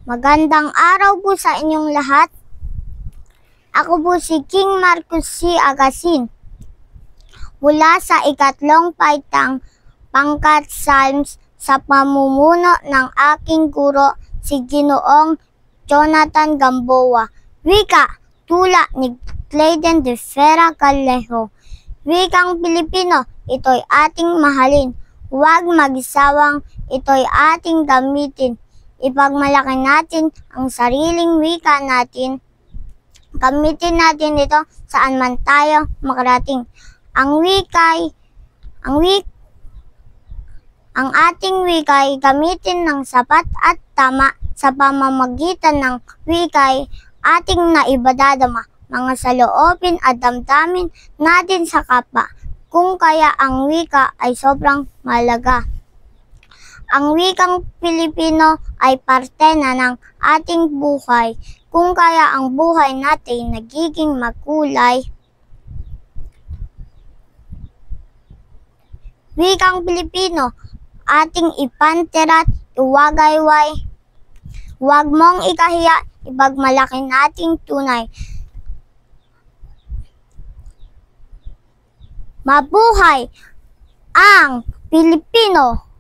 Magandang araw po sa inyong lahat. Ako po si King Marcos C. Agasin mula sa ikatlong paitang pangkat Psalms sa pamumuno ng aking guro si Ginoong Jonathan Gamboa. Wika, tula ni Clayden de Vera Callejo. Wikang Pilipino, ito'y ating mahalin. Huwag mag-isawang, ito'y ating gamitin. Ipagmalaki natin ang sariling wika natin. Gamitin natin ito saan man tayo makarating. Ang ating wikay gamitin ng sapat at tama. Sa pamamagitan ng wikay ating naibadadama mga saloobin at damdamin natin sa kapwa. Kung kaya ang wika ay sobrang mahalaga. Ang wikang Pilipino ay parte na ng ating buhay. Kung kaya ang buhay natin nagiging makulay. Wikang Pilipino, ating ipantirat, iwagayway. Huwag mong ikahiya, ipagmalaki nating tunay. Mabuhay ang Pilipino!